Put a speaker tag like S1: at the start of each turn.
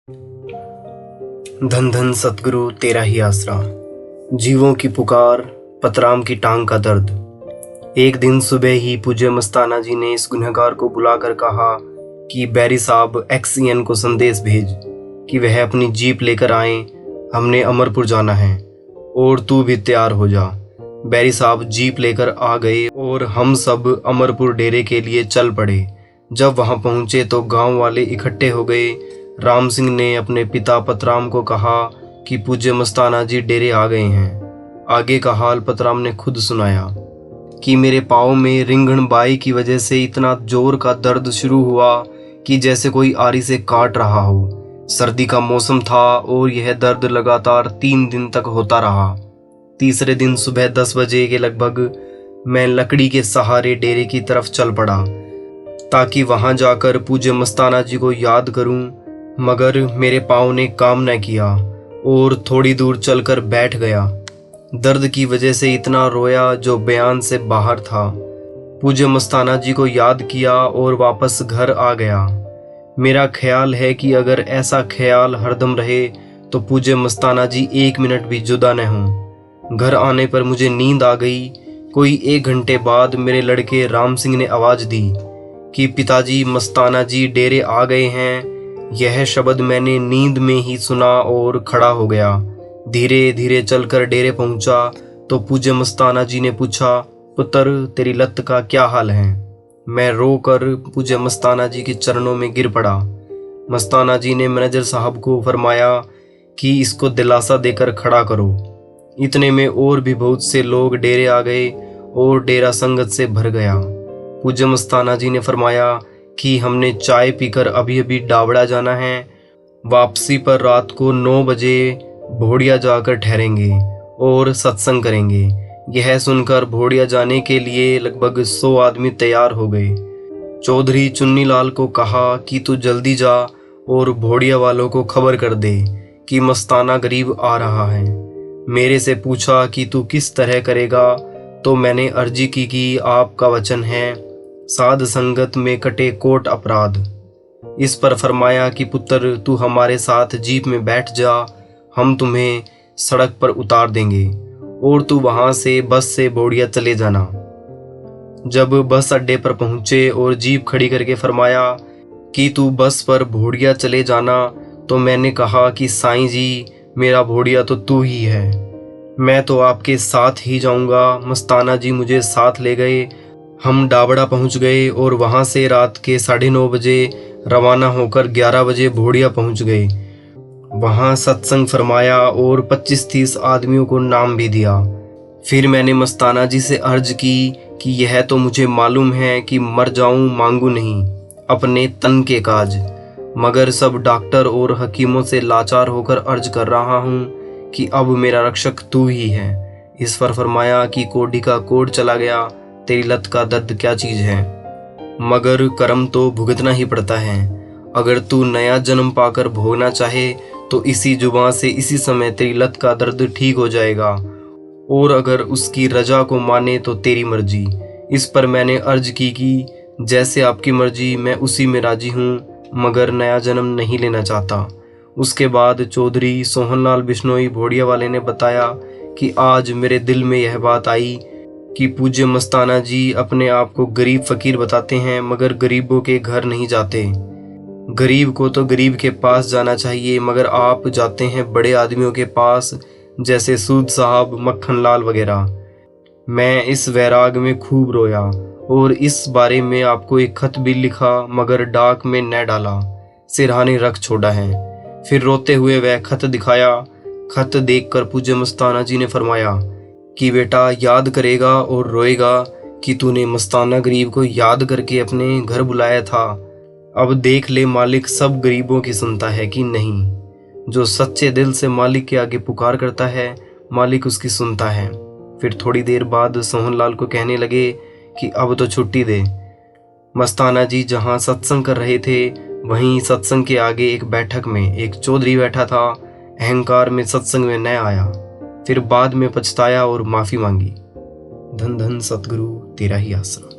S1: धन धन सतगुरु तेरा ही आसरा, जीवों की पुकार, पतराम की टांग का दर्द। एक दिन सुबह ही पूज्य मस्ताना जी ने इस गुनहगार को बुलाकर कहा कि बैरी साहब XCN को संदेश भेज कि वह अपनी जीप लेकर आए, हमने अमरपुर जाना है और तू भी तैयार हो जा। बैरी साहब जीप लेकर आ गए और हम सब अमरपुर डेरे के लिए चल पड़े। जब वहां पहुंचे तो गांव वाले इकट्ठे हो गए। राम सिंह ने अपने पिता पतराम को कहा कि पूज्य मस्ताना जी डेरे आ गए हैं। आगे का हाल पतराम ने खुद सुनाया कि मेरे पाँव में रिंगण बाई की वजह से इतना जोर का दर्द शुरू हुआ कि जैसे कोई आरी से काट रहा हो। सर्दी का मौसम था और यह दर्द लगातार 3 दिन तक होता रहा। तीसरे दिन सुबह 10 बजे के लगभग मैं लकड़ी के सहारे डेरे की तरफ चल पड़ा ताकि वहां जाकर पूज्य मस्ताना जी को याद करूं, मगर मेरे पाँव ने काम न किया और थोड़ी दूर चलकर बैठ गया। दर्द की वजह से इतना रोया जो बयान से बाहर था। पूज्य मस्ताना जी को याद किया और वापस घर आ गया। मेरा ख्याल है कि अगर ऐसा ख्याल हरदम रहे तो पूज्य मस्ताना जी 1 मिनट भी जुदा न हों। घर आने पर मुझे नींद आ गई। कोई 1 घंटे बाद मेरे लड़के राम सिंह ने आवाज दी कि पिताजी मस्ताना जी डेरे आ गए हैं। यह शब्द मैंने नींद में ही सुना और खड़ा हो गया। धीरे धीरे चलकर डेरे पहुंचा तो पूज्य मस्ताना जी ने पूछा, पुत्र तेरी लत का क्या हाल है? मैं रो कर पूज्य मस्ताना जी के चरणों में गिर पड़ा। मस्ताना जी ने मैनेजर साहब को फरमाया कि इसको दिलासा देकर खड़ा करो। इतने में और भी बहुत से लोग डेरे आ गए और डेरा संगत से भर गया। पूज्य मस्ताना जी ने फरमाया कि हमने चाय पीकर अभी अभी डाबड़ा जाना है। वापसी पर रात को 9 बजे भोड़िया जाकर ठहरेंगे और सत्संग करेंगे। यह सुनकर भोड़िया जाने के लिए लगभग 100 आदमी तैयार हो गए। चौधरी चुन्नीलाल को कहा कि तू जल्दी जा और भोड़िया वालों को खबर कर दे कि मस्ताना गरीब आ रहा है। मेरे से पूछा कि तू किस तरह करेगा, तो मैंने अर्जी की कि आपका वचन है, साध संगत में कटे कोट अपराध। इस पर फरमाया कि पुत्र तू हमारे साथ जीप में बैठ जा, हम तुम्हें सड़क पर उतार देंगे और तू वहां से बस से भोड़िया चले जाना। जब बस अड्डे पर पहुंचे और जीप खड़ी करके फरमाया कि तू बस पर भोड़िया चले जाना, तो मैंने कहा कि साईं जी मेरा भोड़िया तो तू ही है, मैं तो आपके साथ ही जाऊंगा। मस्ताना जी मुझे साथ ले गए। हम डाबड़ा पहुंच गए और वहां से रात के 9:30 बजे रवाना होकर 11 बजे भोड़िया पहुंच गए। वहां सत्संग फरमाया और 25-30 आदमियों को नाम भी दिया। फिर मैंने मस्ताना जी से अर्ज की कि यह तो मुझे मालूम है कि मर जाऊं, मांगू नहीं अपने तन के काज, मगर सब डॉक्टर और हकीमों से लाचार होकर अर्ज कर रहा हूं कि अब मेरा रक्षक तू ही है। इस पर फरमाया कि कोडी का कोड चला गया, तेरी लत का दर्द क्या चीज है, मगर कर्म तो भुगतना ही पड़ता है। अगर तू नया जन्म पाकर भोगना चाहे तो इसी जुबान से इसी समय तेरी लत का दर्द ठीक हो जाएगा, और अगर उसकी रजा को माने तो तेरी मर्जी। इस पर मैंने अर्ज की कि जैसे आपकी मर्जी, मैं उसी में राजी हूँ, मगर नया जन्म नहीं लेना चाहता। उसके बाद चौधरी सोहनलाल बिश्नोई भोड़िया वाले ने बताया कि आज मेरे दिल में यह बात आई कि पूज्य मस्ताना जी अपने आप को गरीब फकीर बताते हैं, मगर गरीबों के घर नहीं जाते। गरीब को तो गरीब के पास जाना चाहिए, मगर आप जाते हैं बड़े आदमियों के पास, जैसे सूद साहब, मक्खन लाल वगैरह। मैं इस वैराग में खूब रोया और इस बारे में आपको एक खत भी लिखा, मगर डाक में न डाला, सिरहाने रख छोड़ा है। फिर रोते हुए वह खत दिखाया। खत देखकर पूज्य मस्ताना जी ने फरमाया कि बेटा याद करेगा और रोएगा कि तूने मस्ताना गरीब को याद करके अपने घर बुलाया था। अब देख ले मालिक सब गरीबों की सुनता है कि नहीं। जो सच्चे दिल से मालिक के आगे पुकार करता है, मालिक उसकी सुनता है। फिर थोड़ी देर बाद सोहनलाल को कहने लगे कि अब तो छुट्टी दे। मस्ताना जी जहाँ सत्संग कर रहे थे वहीं सत्संग के आगे एक बैठक में एक चौधरी बैठा था। अहंकार में सत्संग में न आया, फिर बाद में पछताया और माफी मांगी। धन धन सतगुरु तेरा ही आसरा।